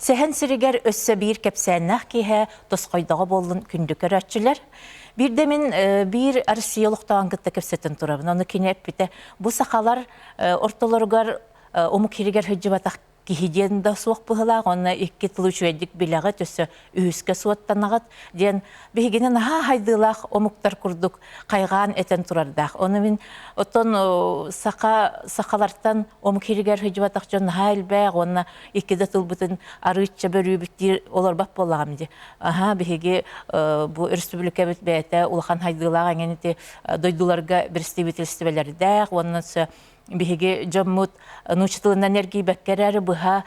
Сәһән сиригер өссө бир кепсәннәх киһә тосқойдығы болын күндікер әтчілер. Bir de min bir arkeologtan gıtta kepsetin turabın. Onu kinep bite bu sakalar ortalargar omuk hiriger hıcıbatak kihiden da soğuk bıhılar. Onu iki tılıç verdik bilağı tösü ühüske suattanağıt. Diyen bihiginin ha haydılaq omuktar kurduk kaygan eten turardak. Onu min oton sakalardan omuk hiriger hıcıbatak can ha elbaq. Onu iki de tılbıtın arıçça börüyü bittir olur bak bolağım di. Aha bihigi bu Respublika bitbeyete ulağan haydılaq angeniti doydularga bir stibitilstibeleri dağ. Ondan sonra Bihigi Jammut nuçtılın enerji bekkerer buha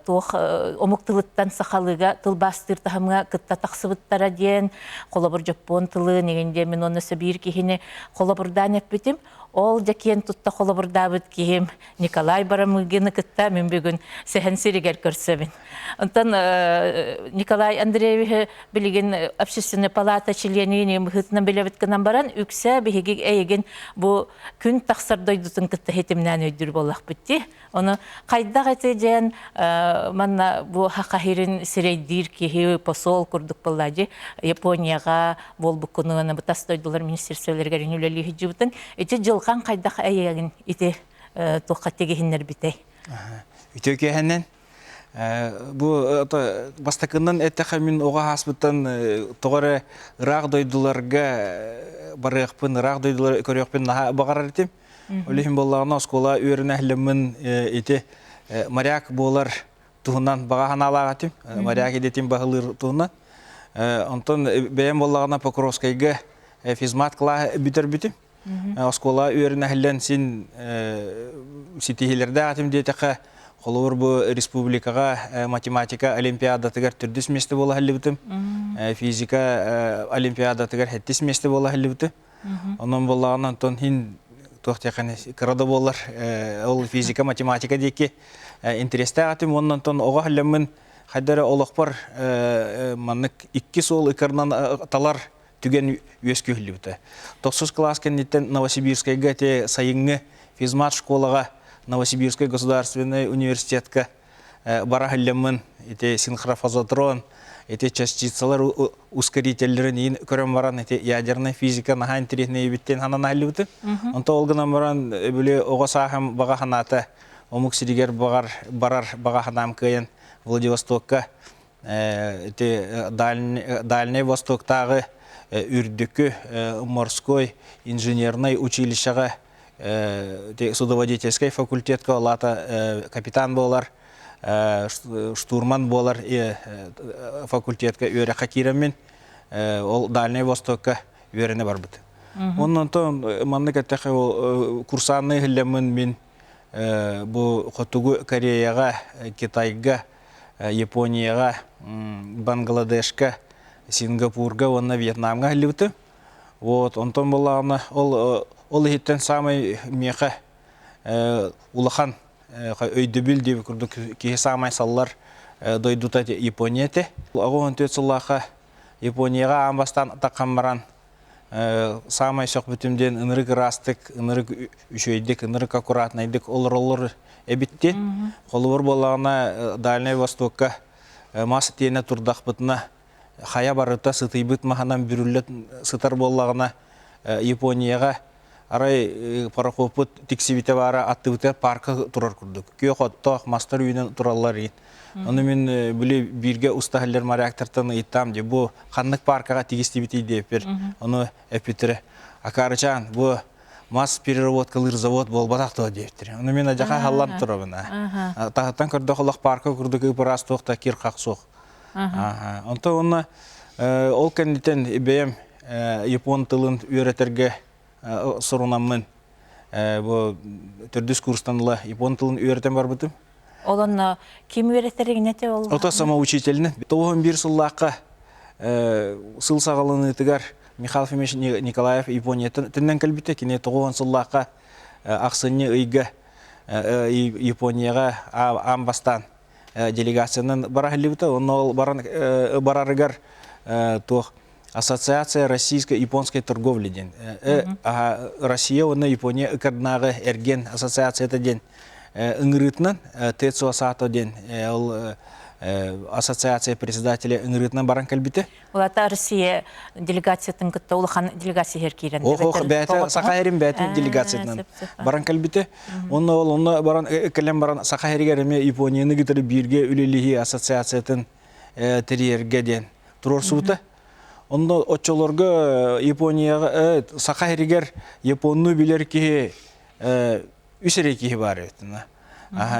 toh omuk tılıttan sakalıga tıl bastır tahamga kıtta taksıbıttara diyen kolabur Japon tılı negende min onu bir kihini kolaburdan etbitim. Ol jakiyen tutta kolaburda bit kihim Nikolay Baramıgını kıtta min bugün sehen siriger körsebin. Ondan Nikolay Andreevich bilgin общественная палата членini hıtnan bilebit kınan baran ükse bihigi eygin bu gün taksar doydutun kıtta hetimden ödür bolak bitti. Onu kaydak eteceğin manna bu hakahirin sireydir ki posol kurduk bolladı. Japonya'ga bol bu konuğuna bu tas doydular ministersevlerge rinüleli hicibutun. Ece jılkan kaydak eygin iti toqattegi hinler bitey. Ütöke hennen bu bastakından ettehamin oğa hasbıtan toğara ıraq doydularga barıqpın, ıraq doydular körüqpın naha bağarar etim. Olihim bollağına oskola öğrene ahlimin iti mariak bolar tuğundan bağa hanalar etim. Mariak edetim bağılır tuğundan. Ondan beyan bollağına Pokrovskayga fizmat kıla büter bütim. Oskola öğrene ahlen sin sitihilerde etim diyeteqa Kolor bu Respublikaga matematika olimpiyada tıgar türdüs mesti bola hallibitim. Fizika olimpiyada tıgar hettis mesti bola hallibitim. Onun bollağından ton hin tohtiyakani kırada bolar ol fizika matematika deki intereste atim. Ondan ton oğa hallimin haydara olaqpar manık iki sol ikarnan talar tügen üyeskü hallibitim. 9 klasken nitten Novosibirskayga te sayıngı fizmat şkolaga Новосибирский государственный университетка барахаллемын эти синхрофазотрон эти частицалар ускорительлерин көрөм баран эти ядерная физика наха интересный биттен ханан алыбыты. Онто олгынан баран биле ого сахам бага ханата омук сиригер барар бага ханам кыйын Владивостокка эти дальний востоктагы үрдүкү морской инженерный училищега судоводительский факультетка лата капитан болар, штурман болар факультетка өре хакирамин ол Дальний Востокка өрене барбыт. Оннан тон манны кеттеке курсанны хиллемин мин бу Хотугу Кореяга, Китайга, Японияга, Бангладешка, Сингапурга, онна Вьетнамга хиллибыты. Вот онтон боллагына ол хиттен самый меха улахан өйдөбүл деп курдук ки самый саллар дойдута Японияте. Агон төтсуллаха Японияга амбастан такаммаран самый шок бүтүмден ынырык растык, ынырык үшөйдик, ынырык аккуратныйдык олор эбитти. Колубур боллагына Дальний Востокка мас тиене турдакпытына хая барыта сытыйбыт маханан бүрүлөт сытар боллагына Японияга арай парохопут тиксибите бара аттыбыта парка турар курдук. Күйө хоттоқ мастар үйінен туралар ейін. Оны мен біле бирге устахаллер мариактартан иттам де. Бұ қаннық паркаға тигістибите дейпер. Оны әпетірі. Акарычан, бұ мас переработкалыр завод бол батақты дейптір. Оны мен ажақа халлан турабына. Тағыттан көрді қолақ парка курдук ыпырас тоқта кир қақсоқ. Онта оны ол кәндетен бәйім Япон тылын үйретерге sorunamın bu türdüs kurstanla Japon tılın öğretim var bıtım. Olan kim öğreterek nete oldu? Ota самоучительный. Тоғын bir сыллаққа сыл сағалыны тігар Михаил Фимович Николаев Япония тіннен кәлбітті кене тоғын сыллаққа ақсыны ұйға Японияға амбастан делегацияның барахылы біті. Оны барарығар тоқ Ассоциация российско-японской торговли ден. Россия оны Япония икарнағы эрген ассоциация ден. Ыңырытынан Тецуа Сато ден. ассоциация председателя ыңырытынан баран кәлбіті. Улата Россия делегациятын кытта улахан делегация кирен. Ох, бәті, Сақайрин бәті делегациятынан баран кәлбіті. Оны баран, кәлем баран Сақайригеріме Японияны гітірі бірге үлелігі ассоциациятын тірерге ден тұрор суыты. Онда отчолорга Японияга Сақайригер Японну билер ки үсере ки бар етіна.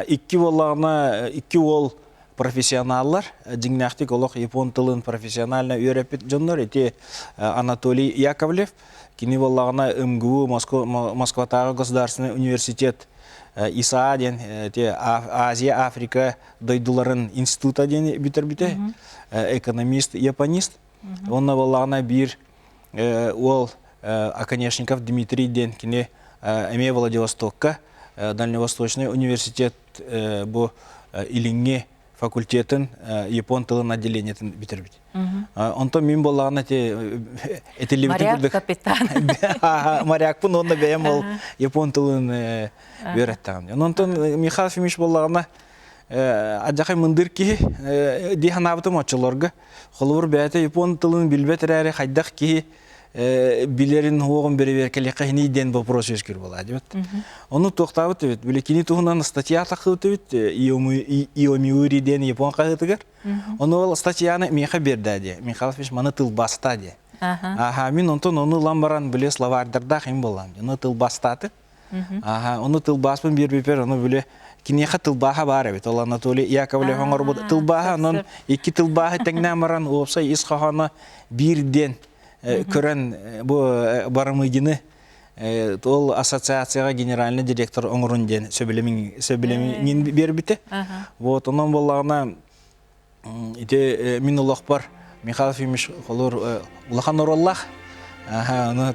Икки болағына, икки ол профессионаллар, жиңнақтик олық Япон тылын профессионально үйрепет жонлар, эти Анатолий Яковлев, кини болағына МГУ, Москватағы государственный университет ИСА ден, Азия, Африка дойдуларын института ден бітер-біте, экономист, японист. Онна болағына бір ол Аконешников Дмитрий ден, кини Эме Владивостокка, Дальневосточный университет бу Илинге факультетін Япон тылын отделениетін бітірбіт. Онто мен болағына Моряк капитан. Морякпын, онда бәйім ол Япон тылын бөреттіған. Онтон Михаил Фимиш болағына аджақай мұндыр ки дейхан абытым отчыларға. Қолыбыр бәйті Япон тылын білбет әрі қайдақ ки билерин оғын берекелеққа хинейден вопрос өскер болады. Оны тоқтабыт өт. Білекені тұғынан статья тақылыт өт. Иомиуриден Япон қағытығыр. Оны ол статьяны меха берді. Михаил Фиш маны тыл баста де. Мен онтон оны ламбаран біле словардарда қим болам. Оны тыл бастаты. Оны тыл баспын бербепер. Оны біле кинеха тылбаха бар бит. Ол Анатолий Яковлев оңыр бұд. Тылбаха, онын екі тылбаха тәңнәм баран опса исқағаны бірден көрен барымыгины ол ассоциацияға генеральный директор оңырын ден сөбілемін бербіті. Вот, онын болағына мен ұлақ бар, Михаил Фимиш қолыр ұлақан ораллақ. Оны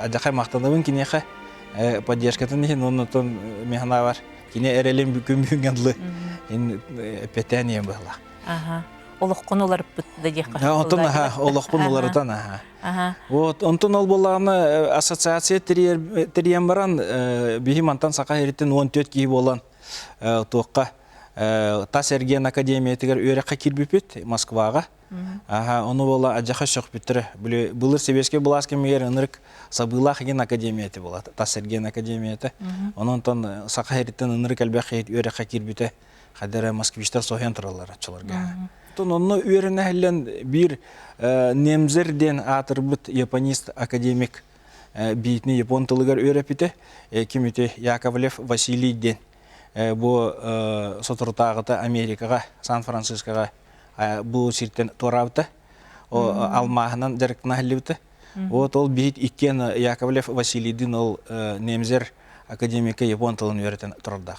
адақай мақтанабын кенеқа поддержкатын дейін, оны механа бар. Кене әрелем көмбүйінгенлі пәтәнеем бағлақ. Олыққын олар бұтты дейік. Онтон олыққын оларыдан. Онтон ол болағына ассоциация тіріен баран бейімантан сақа ереттен 14 кейі болан тоққа Тас Эрген академиятығар өріққа келбепет Москваға. Оны бола ажақа шоқ біттірі. Бұлыр Себеске бұласке мегер ұнырық Сабылақ еген академияты болады. Тас Эрген академияты. Онтон сақа ереттен ұнырық әлбәқ өріққа келбеті. Қадары москвичтар соғен тұралар атшыларға. Оны өріне әлін бір немзерден атырбыт японист академик бейтіне япон тылығар өрепіті. Кеметі Яковлев Василийден. Бұл сотыртағыты Америкаға, Сан-Францискаға бұл сирттен торабыты. Алмағынан жарықтына әлібіті. Ол бейт ikкен Яковлев Василийден ол немзер академика япон тылын өретін тұрардақ.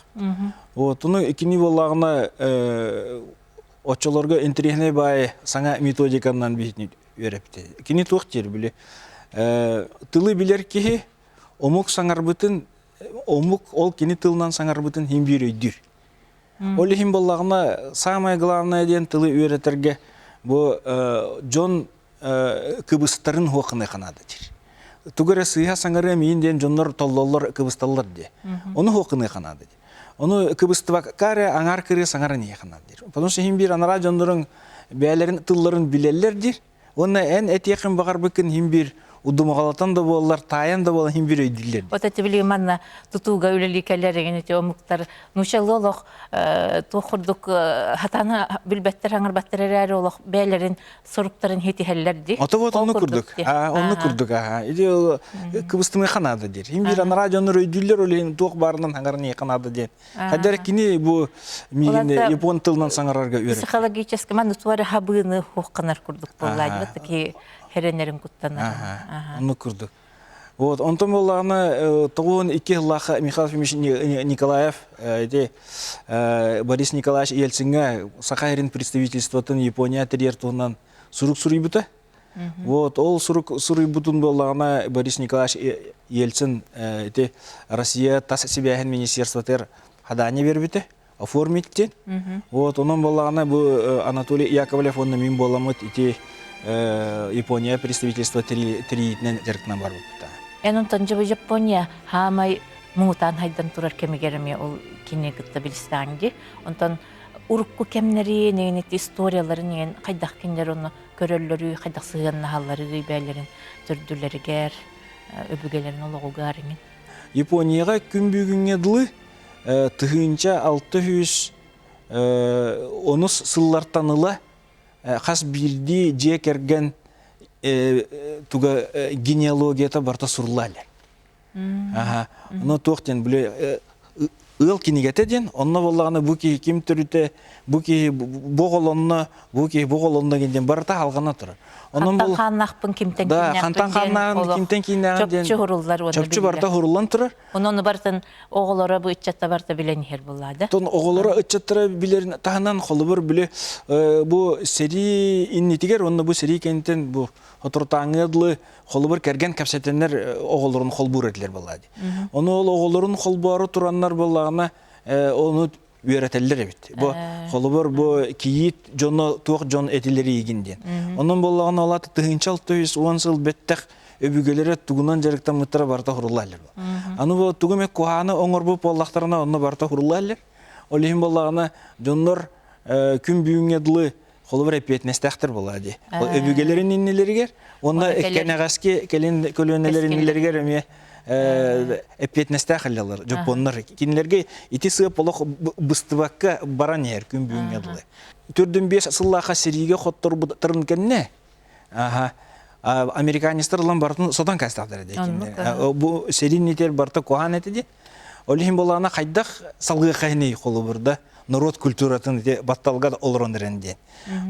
Оны ikini болағына отчыларға интерехне бай саңа методиканнан бейтіне өрепті. Ikini туқ тер біле. Тылы білер кеге омық саңарбытын, омық ол кені тылынан саңарбытын хем бір өйдір. Олы хем болағына самай главное ден тылы өретерге бұл жон кыбыстарын хоқыны қанады дер. Тугары сыйға саңары мейінден жонлар толлолар кыбысталар де. Оны хоқыны қанады де. Оны кыбыстывак каре аңар кыры саңары не қанады дер. Потому что хем бір анара жонларын бәлерін тылларын білелер дер. Оны ән әтеқін бағар бүкін хем бір удумағалатан да болалар, таян да болалар, хем бір өйділер. Вот это были манна тутуга үлеликәләр еген эти омуктар. Нушалы олық тоқырдық хатаны білбәттер аңыр баттар әрі олық бәлерін сұрыптарын хетихәлләр де. Ото вот оны күрдік. Оны күрдік. Иде кыбыстымы қанады дер. Хем бір ана радионы өйділер олейін тоқ барынан аңырын қанады дер. Қадар кені бұл япон тылынан саңарарға өрі. Психологически ман утуары хабыны хоққанар күрдік болады. Вот такие херенерин куттана. Оны күрдік. Вот, онтон болағына тоғын 2 жыллаға Михаил Фимиш Николаев, Борис Николаевич Ельцинға Сақайрин представительствотын Япония терьер туғынан сұрук сұрый бұты. Вот, ол сұрук сұрый бұтын болағына Борис Николаевич Ельцин Россия тас себяхен министерствотер хадане бербіті, оформиттен. Вот, онын болағына бұл Анатолий Яковлев онны мен боламыт Япония представительство триитнен жарықтынан бар бұпта. Онтон жабы Япония хамай мұңытан хайдан тұрар кемегеріме ол кене күтті білістаңды. Онтон урукку кемнери неген историялары неген кайдах киндер оны көрөллөрү кайдах сыганнахаллары бәлерин төрдүләргәр өбүгелерин ологугар имен. Японияга күн бүгүнгө дылы тыгынча 600 онус сыллартаныла хас билди же керген туга генеалогията барта сурлалар. Но тоқтен біле ыл кинигетеден, онна боллагана буки ким төрүтө, буки боголонна, буки боголонна кенден барта алгана турар. Хантан ханнахпын кимтен да, хантан ханнан кимтен кинеген чөпчү хуруллар оны. Чөпчү барта хуруллан турар. Оны бартын оголора бу иччатта барта билен хер булады. Тон оголора иччаттара билерин таханан холубур биле бу сери иннитигер, онна бу сери кентен бу отуртаңыдлы холубур керген капсетеннер оголорун холбур этлер булады. Оны ол оголорун холбуары тураннар буллагына оны үйрәтелләр бит. Бу холубур бу киит жоно тук жон этилери игинден. Онун буллагына алаты тыгынчал 610 жыл беттек өбүгелере тугунан жарыктан мыттара барта хуруллалар. Аны бу тугуме куханы оңор бу боллактарына онна барта хуруллалар. Олихим буллагына жоннор күн бүгүнгө дылы холубур эпетнестактыр булады. Өбүгелерин иннелергер, онда эккенегаски келин көлөнелерин иннелергер эме эпетнестах халлар, жопоннар. Кинлерге ити сыып олох быстыбакка баран ер күн бүгүнгө дылы. Төрдүн 5 сыллака сериге хоттор тырын кенне. Американистар лан бартын содан кастадыр декен. Бу серин нетер барта кухан этиди. Олихим булана кайдах салгы кайны холубурда народ культуратын батталга олрондыренде.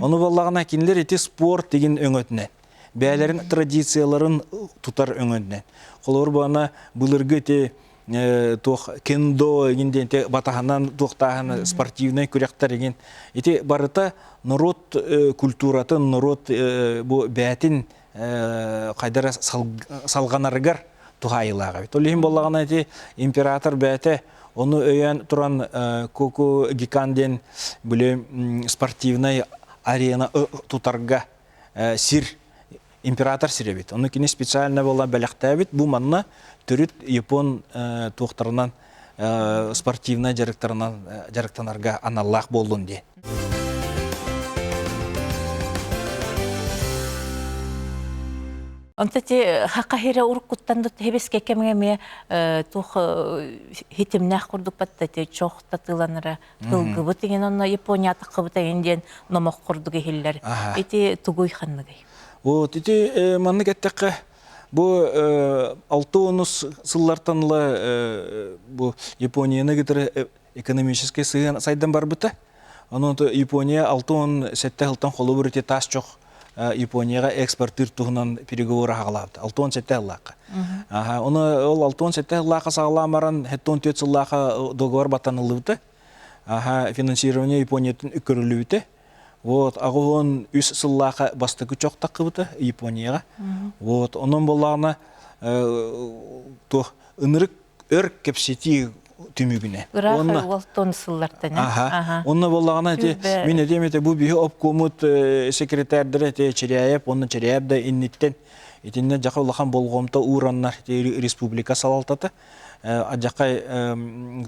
Оны боллагына кинлер эти спорт деген өңөтүнө. Бәлерин традицияларын тутар өңөтүнө. Холор бана булыргы те тох кендо гинден те батаханан тохтахан спортивный күрәктәр деген. Эти барыта народ культуратын, народ бу бәтин кайдара салганаргар тухайлага. Толихим боллагына эти император бәте оны өйән туран коку гиканден биле спортивный арена тутарга сир император сиребит. Оны кине специально болла бәләктәбит бу манна төрүт япон тухтарынан спортивный жарыктанарга аналлах болдун ди. Онтати хакахира уркуттан хебеске кемеме тух хитимнах курдук баттати чох татыланара кылгыбы деген онна Япония такыбы дегенден номок курдук хиллер. Эти тугуй ханныгай. Вот эти манны кеттекке бу 6 сыллартанла бу Японияны гитер экономический сайдан бар быта. Аны Япония 6 сетте хылтан холубур эти тас чох Японияга экспортер тугунан переговоры хагалапты. 6 сетте лака. Оны ол 6 сетте лака сагламаран 4 сыллака договор батанылыбыты. Финансирование Япониятын үкөрүлүбүтө. Вот, агон үс сыллака бастыгы чок такыбыты Японияга. Вот, онун боллагына то ынырык өр кепсети түмүгүнө. Онна Уолтон сыллартан. Онна боллагына мен демете бу бии обкомут секретарьдер Черяев, онна Черяев да инниттен итинне жака улахан болгомто ураннар республика салалтаты. Ажакай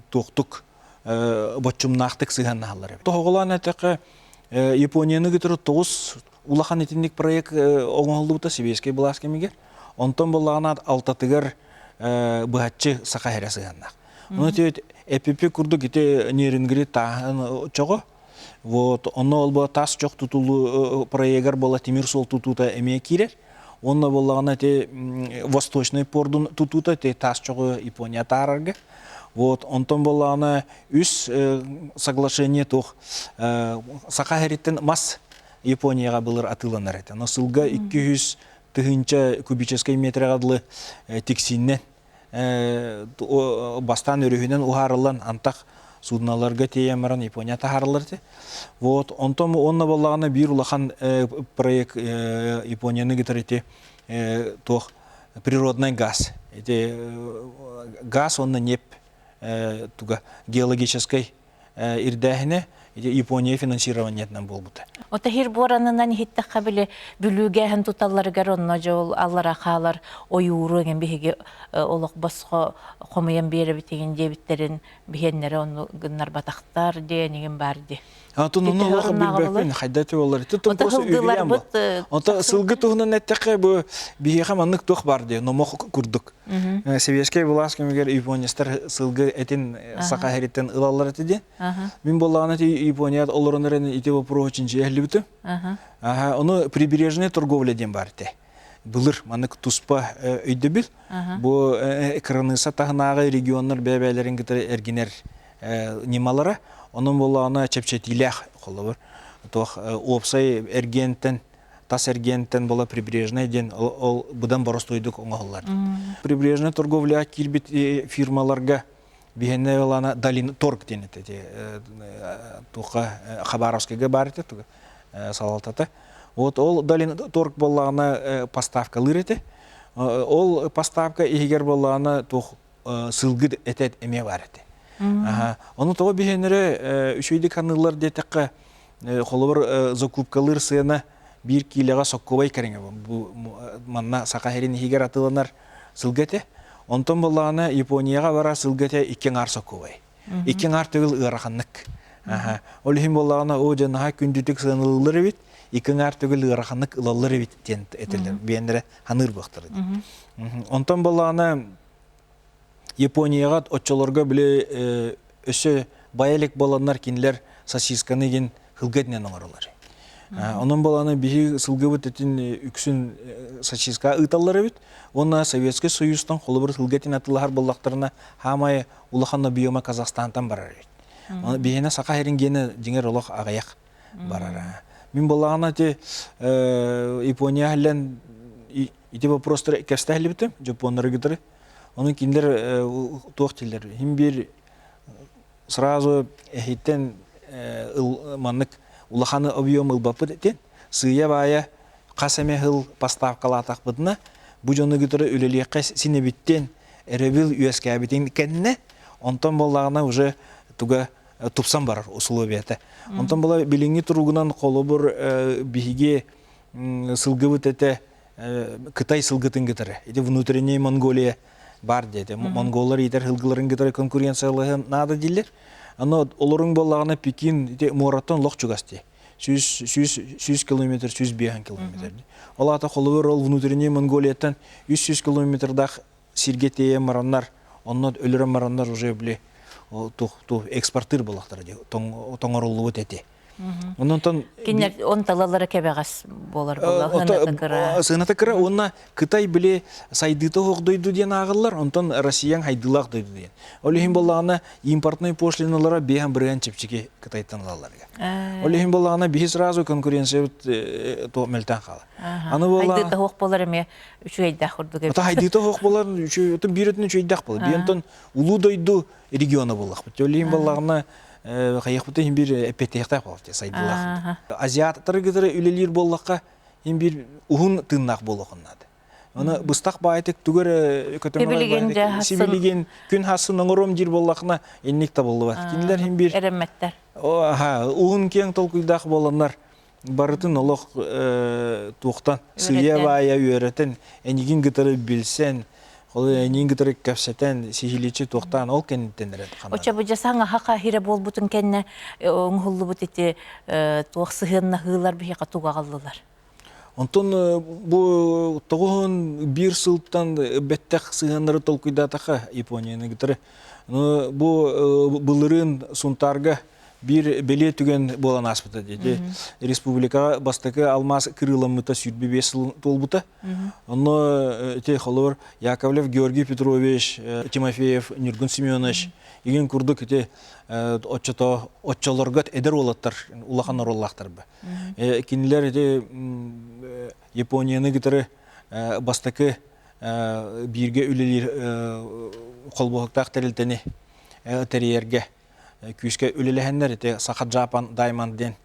токтук бочумнактык сыганналар. Тоголан атакы Японияны гитер 9 улахан этинник проект оңолдубута Сибирский Бласкемигер. Онтон боллагына алтатыгар быхатчы сакахерасыганнак. Оны тет ЭПП курду ките нерингри таан чого. Вот, онно олбо тас чок тутулу проектер бола Тимир сол тутута эме кирер. Онно боллагына те Восточный пордун тутута те тас чого Япония тарарга. Вот, онтон боллагына үс соглашение тох сакахеритен мас Японияга былыр атыланар эте. Насылга 200 тыгынча кубический метрга дылы тиксиннен бастан өрүһүнөн ухарылан антак судналарга теямаран Япония тахарлар те. Вот, онтон онна боллагына бир улахан проект Японияны гитерите тох природный газ. Эти газ онна неп туга геологической ирдәһенә Япония финансированиятынан болбута. Ота хир боранынан хитте кабиле бүлүгәһен туталларгар онна жол аллара халар оюру ген биһиге олок боско комуян бере битеген дебиттерин бихеннере онну гыннар батактар дениген барды. Атын оны олық білбәкпен қайдаты олар. Ота хылдылар бұт... Ота сылғы тұғынан әттәқі бұл бейеға маннық тұқ барды, номоқ күрдік. Советский власть кемегер Япониястар сылғы әтін сақа әреттен ылалар әтеді. Мен болағына Японият оларынырын ите вопроу үшін жиәлі біті. Оны прибережный торговля ден барды. Бұлыр маннық тұспа өйді біл. Бұл экранысы тағынағы регионлар бәбәлерін кітірі әргенер немалары. Onun bolağına çepçetiyle kolabır. Toh opsay ergenten, tas ergenten bola прибрежный ден ол будан баростойдук оңалар. Прибрежный торговля килбит фирмаларга бихенне олана Долин торг денет. Тоха Хабаровскийга барыты салалтата. Вот ол Долин торг болағына поставка лырете. Ол поставка егер болағына тох сылгы этет эме барыты. Оны тоғы бейінері үшейді канылар детеқі қолыбыр закупкалыр сыяна 1 килоға соққыбай кәріңе. Манна сақахерін егер атыланар сылгете. Онтан болағына Японияға бара сылгете 2 ар соққыбай. 2 ар түгіл ұрақанлық. Олығын болағына о жанаға күндітік сынылылыр бит, 2 ар түгіл ұрақанлық ұлалыр бит етілер. Бейінері ханыр бұқтыр. Онтан болағына Японияға отчолорга біле өсі баялек баланар кенлер сосисканы ген хылгетнен оңарылар. Onun баланы бігі сылғы бұт әтін үксін сосиска ұйталары бит. Оны Советский Союзтан қолы бір хылгетін атылығар болақтарына хамай улаханна биома Казахстантан барар бит. Бігені сақа херингені деңер олық ағаяқ барар. Мен балағына те Япония әлін ите вопростары кәстәхілі бітім, Жапонлары гітірі. Onun kinler tohtiller. Hem bir sırası ehitten manlık ulahanı obiyom ılbapı deten. Sığya baya kaseme hıl pastavkalatak bıdına. Bu jonu götürü öleliğe sine bitten erebil üyeske bitten kendine. Ondan bolağına уже tuga tupsan barar usulubiyete. Ondan bola bilingi turugunan kolobur bihige sılgıbıt ete Kıtay sılgıtın götürü. Ete внутренняя Монголия бар деді. Монголар етер хылгыларын кетері конкуренциялығы нады дейлер. Ано оларың болағына Пекин Мураттан лоқ чугасты. 100 километр, 105 километр. Ол ата қолығыр ол внутренний Монголияттан 100 километрдақ сиргетея мараннар, оннан өлірі мараннар уже біле экспортыр болақтар. Тоңарылуы тәте. Кинер он талалары кебегас болар болар. Сыната кыра онна Кытай биле сайдыты хоqдойду ден агыллар, онтон Россиян хайдылак дойду ден. Олихин боллагына импортный пошлиналара бехан бирен чепчики Кытайдан алаларга. Олихин боллагына бихи сразу конкуренция то мелтан кала. Аны болла хайдыты хоq болар эме 3 айда хурду кеп. Ата хайдыты хоq болар 3 бирөтүн 3 айда болар. Бентон улуу дойду регионы боллак. Олихин боллагына Қайықпыты хем бір әпеттеқтақ болды, сайдылақ. Азиаттары кетері үлелер боллаққа хем бір ұғын тыннақ болуғынады. Оны бұстақ байытық түгір себелеген күн хасын оңырым жер боллақына еннекті болды бәді. Кенілер хем бір ұғын кен толқыйдақ боланар барытын олық туқтан сүйе бая үйеретін әнеген кетері білсен, Нин гитары кәпсәтән сихиличи тоқтан ол кеннеттен рәд қанады. Оча бұ жасаңа хақа хире бол бұтын кәнне оңғылы бұт еті тоқ сығынна ғылар бұхеқа туға қалдылар. Онтон бұ тоғын бір сылттан бәттәқ сығынлары толқыдатақа Японияны гитары. Бұ бұлырын сұнтарға bir belе түген болан аспыта dedi. Республика бастакы алмаз кырыламыта сүрбе 5 жыл толбута. Оны те холор Яковлев Георгий Петрович, Тимофеев Нургун Семенович еген курдук те отчолоргат эдер олаттар, улахан ороллахтар бе. Кинилер те Японияны гитары бастакы бирге үлелер колбоктак терилтени терьерге Küske ülelehenler ete Sakat Japan Diamond den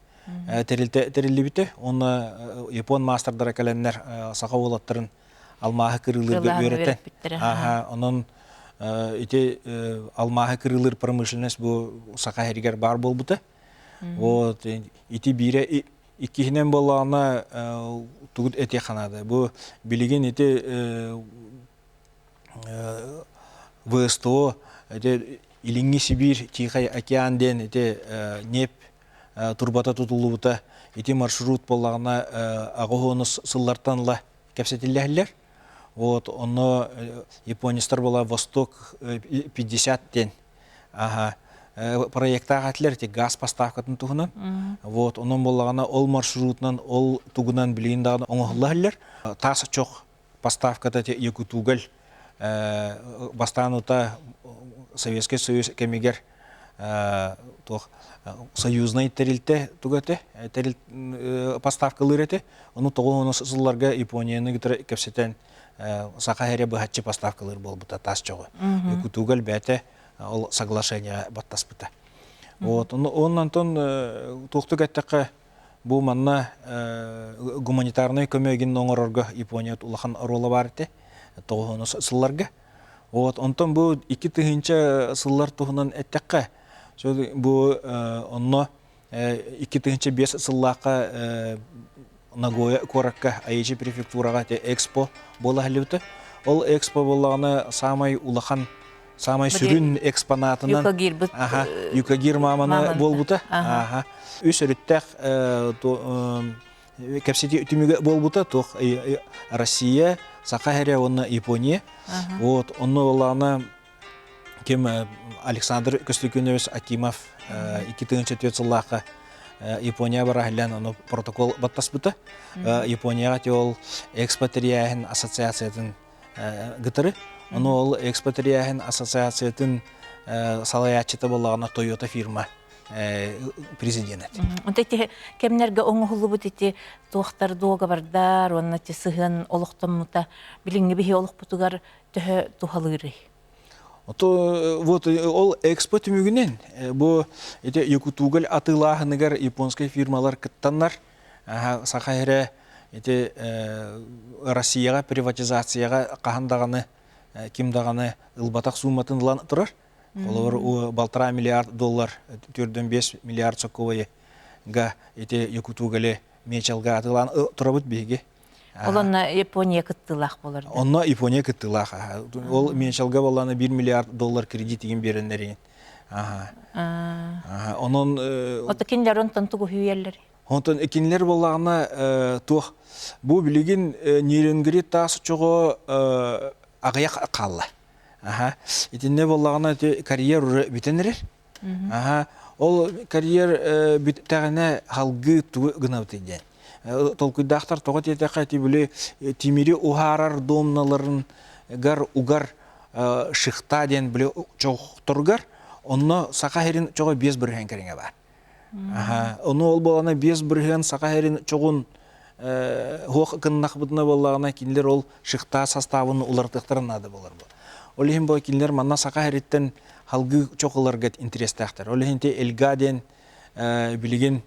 terilli bite. Onu Japon masterlara kalenler saka olatların almahı kırılırga öğreten. Onun ete almahı kırılır pромышленность bu saka heriger bar bol bute. Вот ити бире иккихинен боллағына тугут эте ханады. Бу билеген ити ВСТО Илинги Сибирь, Тихий океан ден ити неп турбата тутулубута ити маршрут боллағына ағығыны сыллартанла кәпсетілләхілер. Вот оны японистар бола Восток 50 ден. Проекта ғатилер газ поставкатын туғынан. Вот оның боллағына ол маршрутынан, ол туғынан білейін дағына оңғыллахілер. Тасы чоқ поставката екі туғыл бастанута Советский Союз кемегер союзный терилте тугате поставкалар эте. Оны тоғуны сылларға Японияны гитре кепсетен сақахере бахатчы поставкалар болбута тас чоғы. Екі туғыл бәте ол соглашение баттаспыта. Вот оннан тон тоқтук әттіқі бұл манна гуманитарный көмегін оңырорға Япония улахан ролы бар еті тоғуны сылларға. Вот онтон бұл 2 тыгынча сыллар туғынан әттіқі. Бұл онно 2 тыгынча 5 сыллаққа Нагоя коракка Айчи префектураға экспо бола әлеуті. Ол экспо болағына самай улахан самай сүрін экспонатынан Юкагир маманы болбута. Үс өріттәк кәпсеті үтімігі болбута. Россия, Сақахария, оны Япония. Вот, оны олағына кем Александр Көстікөневич Акимов 2004 жыллаққа Япония бара хәллән оны протокол баттаспыта. Японияға те ол экспатрияхын ассоциациятын гытыры. Оны ол экспатрияхын ассоциациятын салаячыты болағына Toyota фирма президент. Онтайты кемнерге оңғылы бұд еті тоқтар доға бардар, онна те сығын олықтан мұта біліңі бейі олық бұтығар түхі тухалыры. Вот ол экспо түмігінен, бұл екутугал атылағынығар японскай фирмалар кіттанлар, сақайыры Россияға приватизацияға қағандағаны, кемдағаны ұлбатақ суматын ұлан тұрар. Олар $1,5 миллиард, 4-5 миллиард соковайы ға екутугалы мечалға атылан тұрабыт бейге. Оланна Япония кыттылақ болар. Онна Япония кыттылақ. Ол меншалға боланы $1 миллиард кредит еген берінлерін. Онын... Ота кендер онтан тұғы хүйелері? Онтан екенлер болағына тұқ. Бұл білеген нейренгірі тасы чоғы ағаяқ қалла. Етінде болағына карьер бітенерер. Ол карьер біттәғіне халғы тұғы ғынавты ден. Толкуйдақтар тоғат етеқайты біле темері ұғарар домналарын ғар ұғар шықта ден біле чоқтырғар, оны сақахерін чоғы 5 бірген кәріңе бар. Оны ол болғана 5 бірген сақахерін чоғын хоқ қыннақ бұдына болғана кенлер ол шықта составын ұлартықтарын ады болар бұл. Ол ең бұл кенлер манна сақахереттен халғы чоғыларға интерестәқтір. Ол ең те әлға ден білеген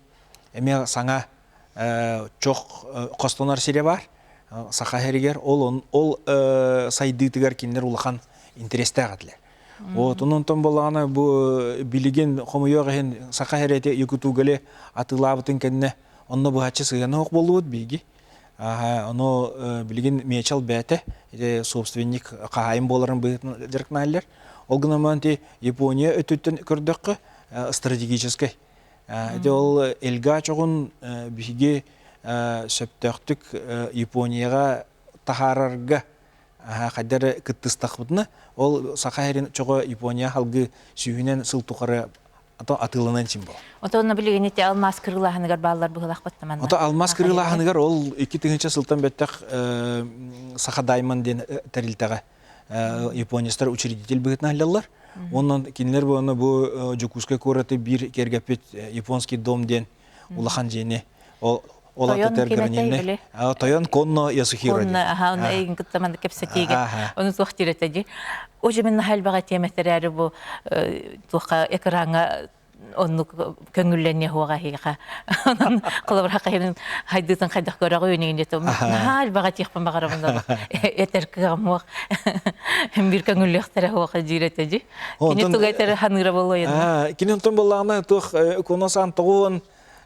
әме саңа чоқ қостанар сере бар, сақахерігер, ол сайдытығар кенлер ұлақан интересті ағадылар. Онын болағына білеген қомыйоғын сақахереті екутуғылы атылабытын кәнне, онны бұғатшы сығаны оқ болуыд бейгі. Оны білеген мечал бәті, собственник қағайын боларын бұғытын дәркіналылар. Ол ғынаманты Япония өтіттен көрдіқі стратегическай. Ол элга чоғын бігі сөптөқтік Японияға тахарарға қадары күттістақ бұдына, ол сақайырын чоғы Япония халғы сүйінен сылтуқары атылынан символ. Ота оны білген еті алмаз кырылағынығар балалар бұғылақ баттаманна? Ота алмаз кырылағынығар ол 2-тігінші сылтан бәттіқ сақадайман ден тәрілтіға японистар учредитель бұғытна әлялар. Оннан кенлер бұны бұл жүкускай көріті бір кергепет японский дом ден улахан жені. Тойон кеметей Тойон конно ясухиро. Оны егін күттаманды кепсетеге. Оны туақтыр етеді. Ожы мен хәл баға теметер әрі бұл туаққа экранға оннук көңүллене хуага хига. Онан кылыбыра кайын хайдытын кайдак көрө гөнүн дете. Хал бага тихпен багарабында. Этер кыгамык. Бир көңүллектер хуага жиретеди. Кине тугайтер ханыра болойын. Кинен тон боллагына тух коносан тогон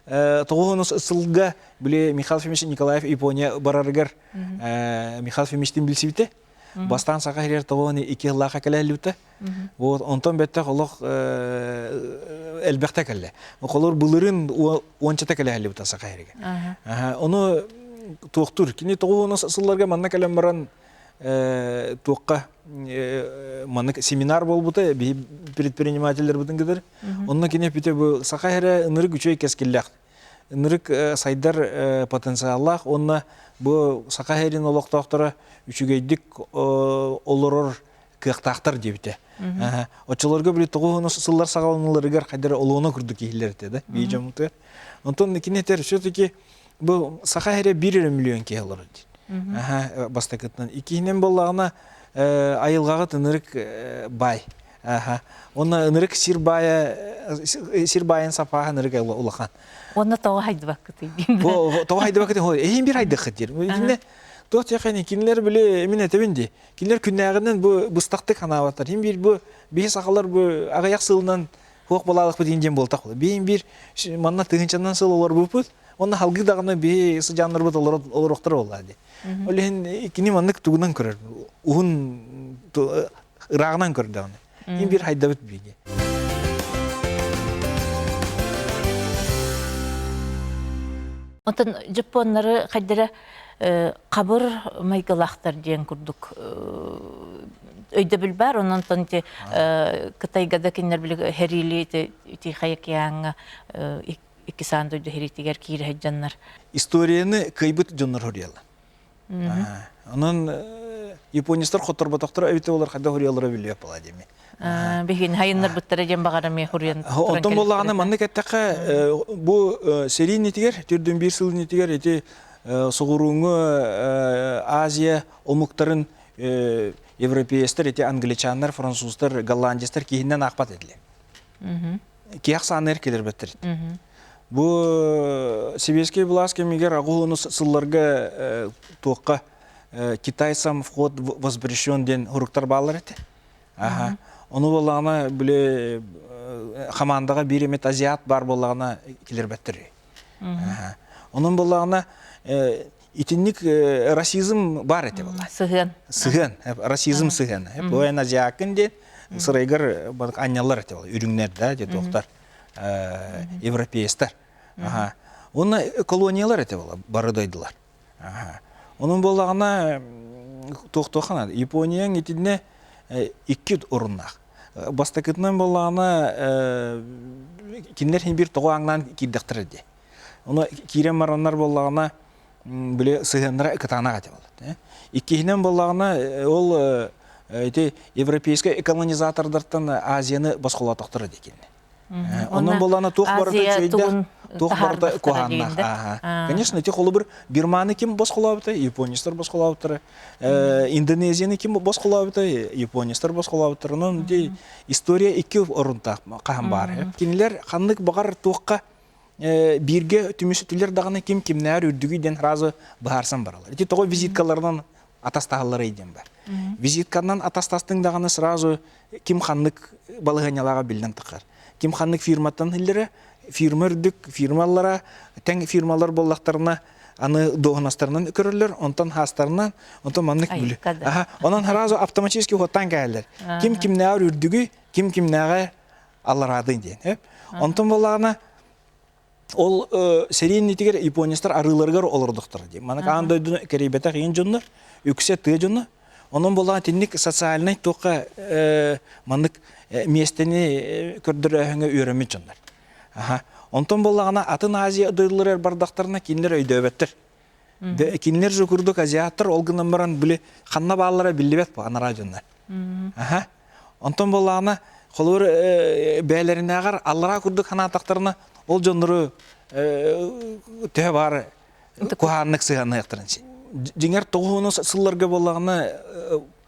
тогонус ысылга биле Михаил Фемич Николаев Япония бараргар Михаил Фемичтин билсибите. Бастан сака херер тогоны 2 жылга келелүтө. Вот онтон бетте холох элбекте келе. Колор булырын ончата келелүтө сака херге. Ону токтур кини тогонус ысылларга манна келем баран туққа маннык семинар болбута би предпринимательдер бутун кедер. Онна кине пите бу сака хере ынырык үчөй кескиллак. Ынырык сайдар потенциаллах онна бу сака херин олоктоктора үчүгейдик олорор кыктактар дебите. Очолорго бир тогонус сыллар сагалынларыгар кайдыр олооно курдук кийлерте да. Би жамты. Онтон кинетер все-таки бу сака хере 1 миллион килолор. Бастакытнан. Икинен боллагына айылгага ынырык бай. Онна ынырык сирбайын сапаға ынырык улахан. Онна тоо хайдыбак кыты. Тоо хайдыбак кыты. Эйин бир хайдык кытыр. Тот яқын кинлер биле эмин этебинди. Кинлер күннәгеннән бу быстакты канаваттар. Хим бир бу бие сакалар бу агаяк сылынан хук балалык бу динден болтак. Бейин бир манна тыгынчандан сыл олар бупут. Онна халгы дагына бие сыжаннар бу олороктор болады. Олен икини маннык тугунан көрөр. Уун ырагынан көрдө аны. Хим бир хайдабыт биге. Онтон жапоннары кайдыра кабыр майгалахтар ден курдук. Өйдө билбар, онон тонте Кытайгада кинер биле херили ти хаякяңа 2 саан дойду херитигер кире хаҗаннар. Историяны кыйбыт жоннор хорияла. Онон японистар хоторботоктор өйтө олар хада хориялары биле япала деми. Бигин хайыннар буттара дем багараме хориян. Онтон боллаганы манны кеттака бу серийнитигер түрдүн 1 сылынитигер эти сугуруңу Азия омуктарын европеецтер эти англичандар, француздар, голландецтер кийинен акпат эдиле. Кияк санер келербеттер. Бу Советский власть мигер агуну сылларга тоққа Китайсам вход воспрещен ден хуруктар балар эти. Оны боллагына биле хамандага бир эмет азиат бар боллагына келербеттер. Онун боллагына итинник расизм бар эти болла. Сыгын, расизм сыгын. Бу азиакын ден сырайгар анялар эти болла. Үрүңнер да де токтар. Европеецтер. Оны колониялар эти болла, барыдайдылар. Onun bolağına toxtoxana Yaponiyanın itine 2 orunaq. Bastakıtnan bolağına kinler bir toğandan kirdiktirdi. Onu kirem maranlar bolağına bile sığındıra kıtana qatı boldu. İkihinen bolağına ol ete европейский колонизатордардан Азияны басқола тоқтырды екен. Onun bolağına toq barda çöydə toq barda kohanna. Конечно, эти холубыр Бирманы ким басқолабыты, японистар басқолабыты, Индонезияны ким басқолабыты, японистар басқолабыты. Onun история 2 орунта қаһам бар. Кинилер ханлык багар тоққа бирге түмүсүтүлер даганы ким кимнәр үрдүгүден разы баарсан баралар. Эти того визиткалардан атастагалары идем бар. Визиткандан атастастың даганы сразу ким ханлык балыганяларга билден тыкар. Ким ханлык фирматтан хиллере фирмердик фирмалара тең фирмалар боллактарына аны догнастарынан көрөлөр, онтан хастарынан, онтан маннык бүлү. Онан сразу автоматически хоттан келер. Ким кимнәр үрдүгү, ким кимнәгә аларадын ден. Онтан боллагына ол серийный тигер японистар арыларга олордуктар ди. Мана кандойдун керебете кыйын жоннор, үксе ты жоннор. Онун боллаган тинник социальный тока маннык местени көрдөрөңө үйрөнмө жоннор. Онтон боллагана атын Азия дыйлар бардактарына киндер өйдөбөттөр. Киндер жокурдук азиаттар олгунан баран биле ханна баалара билебет ба анара жоннор. Онтон боллагана холор бээлеринагар аллара курдук ханатактарына ол жоннору тө бар куханнык сыганыктырынчы. Жиңер тогуну сылларга боллагана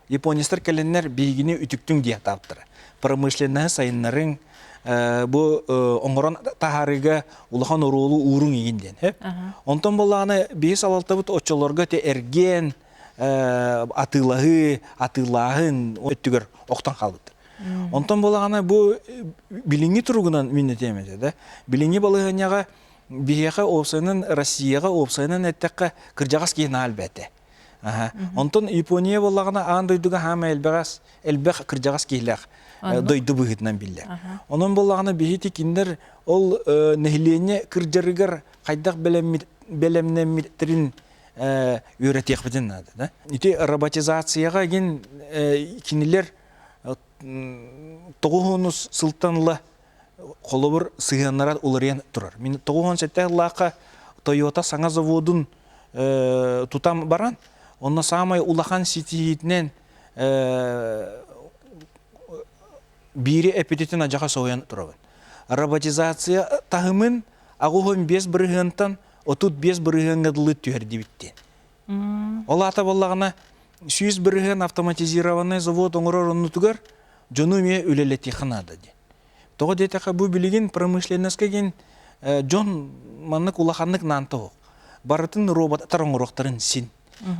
японистар келеннер бийгини үтүктүң дия таптыр. Промышленный сайыннарын bu oңорон тахарыга улахан оролу уурун ийинден. Онтон болланы бейс алалтабыт очолорга те эрген атылахын өттүгөр оқтан қалбыт. Онтон болланы бу билинги туругунан миннетемеде да. Билинги балыгыняга бияга опсайнын Россияга опсайнын эттекке кыржагас кийин албете. Онтон Япония боллагана ан дойдуга хама элбек кыржагас кийлек дойду быгытнан биллер. Онон боллагана бихити киндер ол нехлене кыржарыгар кайдак белемнемиттерин үйрөтек битен нады да. Ити роботизацияга ген кинилер тогуунус сылтанла колобур сыганнара уларыян турар. Мен тогуун сетте лака Toyota саңа заводун тутам баран, онна самай улахан ситиитнен бири эпидетин ажака соян турабын. Роботизация тахымын агухон бес бирыгынтан отут бес бирыгынгадылы түйерди битти. Олата боллагана 100 бирыгын автоматизированный завод оңорор оннутугар жону ме үлелети ханада ди. Того детака бу билигин промышленностька ген жон маннык улаханнык нантоо. Барытын роботтар оңороктарын син.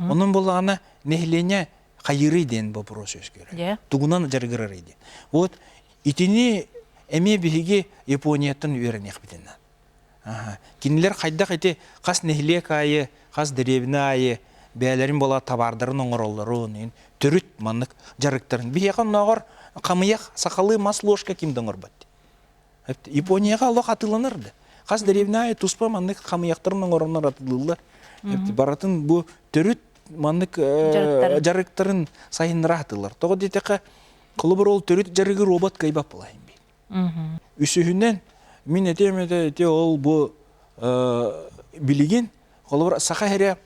Онун боллагана нехлене кайыры ден бу процесс көрө. Тугунан жаргырар иди. Вот итини эме биги Японияттан үйрөнөк битен. Кинилер кайда кайты кас нехле кайы, кас деревна айы, бәләрин бола табардарын оңоролларын, төрүт маннык жарыктарын. Бияхан нагар камыяк сакалы маслошка кимден орбат. Японияга алла катыланырды. Кас деревна айы туспа маннык камыяктарын оңороннор атылылар. Баратын бу төрүт маннык жарыктарын сайынра атылар. Того детека колобор ол төрүт жарыгы робот кайбап булайын бит. Үсүһүннен мин этемеде те ол бу билигин колобор саха хере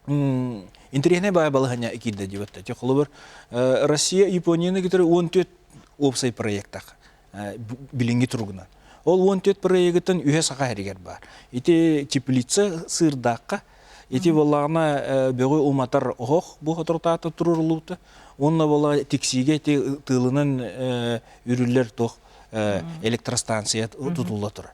интернет бай балыгыня икилде дибетте. Те колобор Россия Японияны гитер 14 опсай проекттак билинги тургуна. Ол 14 проекттен үе саха херегер бар. Ити теплица сырдакка ити боллагына бөгө уматар ох бу хотортата турурлута. Онна бола тексиге тылынын үрүллер тох электростанция тутулла тур.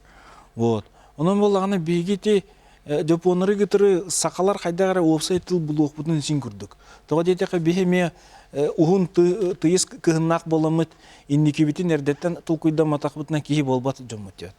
Вот. Онун боллагына бегити Жапонары гитары сакалар кайдагара опсай тыл булук бутун син күрдүк. Тога детеке бехеме ухун тыйыс кыгыннак боламыт инники битин эрдеттен тулкуйда матак бутна кии болбат жоммутет.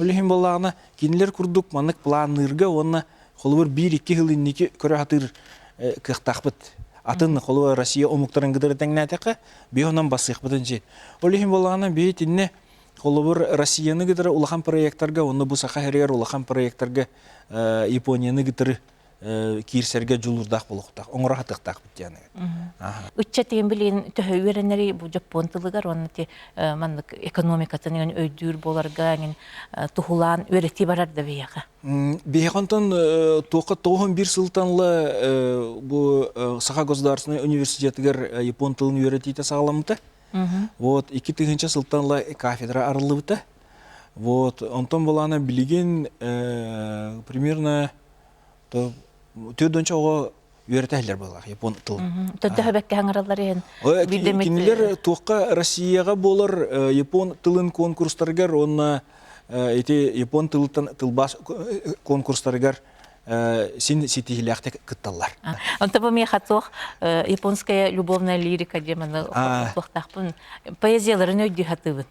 Улехим боллагына кинилер күрдүк манык планырга онна холбор 1-2 жыл инники көрө хатыр кыктакбыт. Атын холбор Россия омуктарын гыдыр теңнәтеке бионан басык бутунчи. Улехим боллагына бейтинне холбор Россияны гыдыр улахан проекттарга онна бу саха херер улахан проекттарга Японияны гыдыр кирсерге жулурдак болуктак, оңорахатыктак бит яны. Үтче тем билин төһөйренери бу Жапон тылыгар онны мандык экономикатын өйдүр боларга тухулан өрети барар да бияга. Бияхантан тока 91 сылтанлы бу Саха государственный университетигер япон тылын өретите сагаламыта. Вот 2-нче сылтанлы кафедра арылыбыта. Вот онтон болана билген примерно то төдөнчө ого үйрөтөлөр болар япон тылын. Төтөбекке хаңаралар ен. Кинилер тока Россияга болар япон тылын конкурстаргар онна эти япон тылдан тылбас конкурстаргар син ситихилякты кытталар. Онта бу мехатох японская любовная лирика деманы тохтахпын поэзияларын өйдү хатыбын.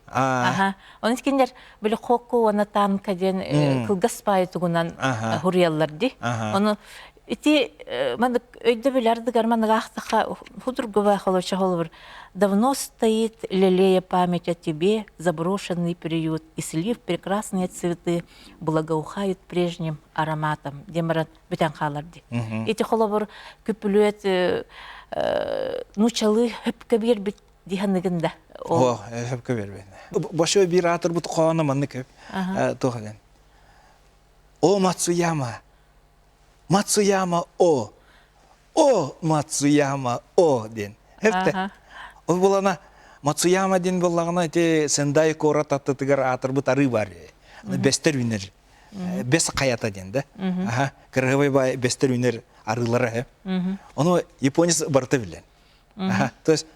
Onun киндер биле хокку ана танка ден кылгаспай тугунан хурияллар ди. Оны ити мандык өйдө билерди гарманыга ахтаха худургова холоча холбур. Давно стоит лелея память о тебе, заброшенный приют, и слив прекрасные цветы благоухают прежним ароматом. Демарат бүтән халарди. Ити холобур күпүлөт нучалы хөпкебер бит диханныгында. О, хөпкебер бен. Башо бир атыр бут кана маннык. Тоген. О Мацуяма. Мацуяма о. О Мацуяма о ден. Хепте. Ол болана Мацуяма ден боллагына те Сендай кора таттыгар атыр бут ары бар. Бестер винер. Бес каята ден да. Кыргыбай бай бестер винер арылары. Оны японец барты билен. То есть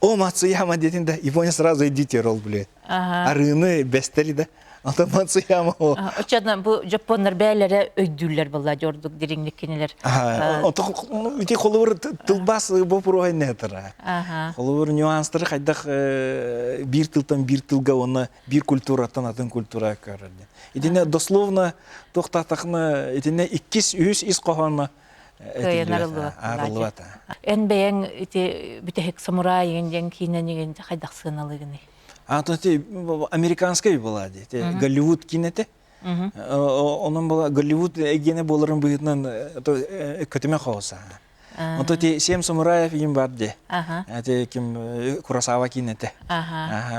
О, Мацуяма дедин да, Япония сразу эдитер ол біле. Арыны бестели да. Ата Мацуяма о. Очадан бу жапоннар бәйләре өйдүлләр булла жордук диреңлек кенелер. Ото ити холовыр тылбас бопурой нетера. Холовыр нюанстары хайдах бир тылтан бир тылга оны бир культуратан атын культура көрөрдү. Итине дословно токтатакны итине 2-3 ис коханма. Арылбата. Эн бәяң ити бүтәһек самурай енден кинен хайдах сыналыгыны. Антоти американский была, Голливуд кинете. Onun была Голливуд гене боларын быйтнан көтөмө хоса. Антоти 7 самураев им барды. Ате ким Куросава кинете.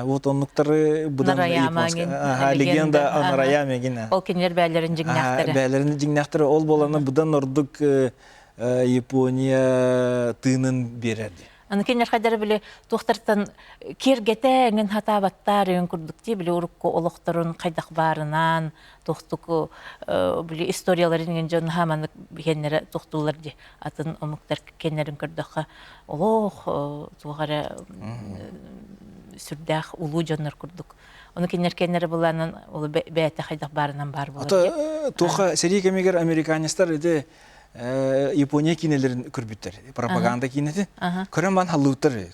Вот онуктары будан легенда о Нараяме гена. Ол кинер бәйләрен жигнәхтәре. Бәйләрен жигнәхтәре ол боланы будан ордук Япония тынын берерди. Аны кинер хәдәр биле тохтартан киргетәңен хатабаттар өн күрдүкти биле урукко олохторун кайдак барынан тохтук биле историяларын жон хаман бигеннәре тохтулар ди атын омуктар кеннәрен күрдәккә олох тугара сүрдәх улу жоннар күрдүк. Аны кинер кеннәре булганын ул бәйтә кайдак барынан бар булыр. Ата тоха сери кемегер американистар иде Япония кинелерин көрбүттер, пропаганда кинети. Көрөман халлыктыр.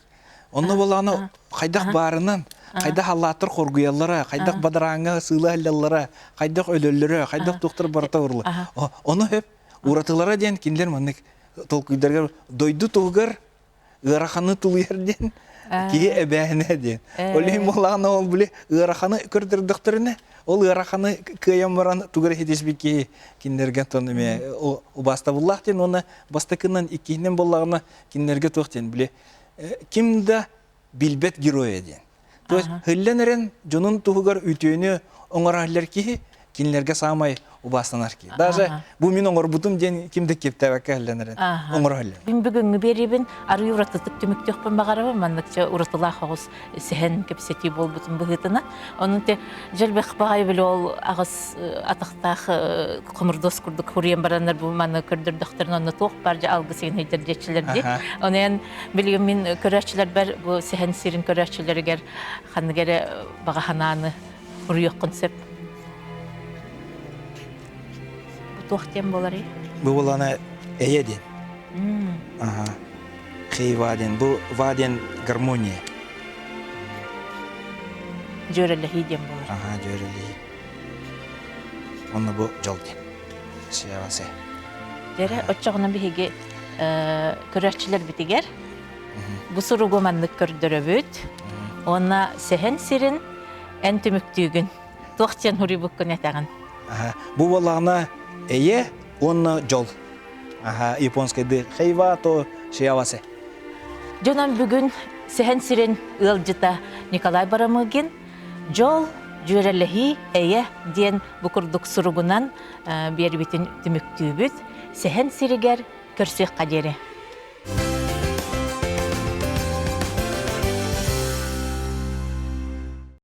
Онны боланы кайдак барынан, кайда халлаттыр коргуяллара, кайдак бадаранга сыйлаллара, кайдак өлөллөрө, кайдак доктор барта урлы. Оны хеп уратылара ден кинлер мандык толкуйдерге дойду тугар ыраханы тулуерден ки эбәне ден. Олем боланы ол биле ыраханы көрдүр докторуна ол ыраханы кыямаран тугар хедисбики киндерге тоныме убаста буллахтен оны бастакынан икинен боллагына киндерге токтен биле кимда билбет герой ден. То есть хелленерен жонун тугар үтөнү оңораллар ки кинлерге самай убастанар ки. Даже бу мен оңор бутум ден кимде кептебек хелленерен оңораллар. Бин бүгүнгү берибин ары уратып түмүктөкпөн багарабы мандыкча уратыла хагыс сехен кепсети болбутун быгытына. Онун те желбек багай биле ол агыс атактах комурдос курдук хуриен барандар бу маны көрдүрдүктөрүн оны ток баржа алгысын хейдердечилерди. Онен билген мен көрөчүлөр бар бу сехен сирин көрөчүлөргөр ханныгере багахананы хуруйок концепт Тохтем болары. Бу боланы эйеден. Хейваден, бу ваден гармония. Жөрелехи дем болар. Жөрелехи. Оны бу жолден. Сиявасе. Дере оччогунан биһиги көрөчүлөр битигер. Бу суругу маннык көрдөрөбүт. Онна сехен сирин эн түмүктүүгүн. Тохтен хури буккун этаган. Бу боланы Эйе, он жол. Японский ды хейва то шиявасе. Жонан бүгүн сехен сирен ылжыта Николай Барамыгин жол жөрелехи эйе ден букурдук суругунан бербитин түмүктүүбүт сехен сиригер көрсөк кадери.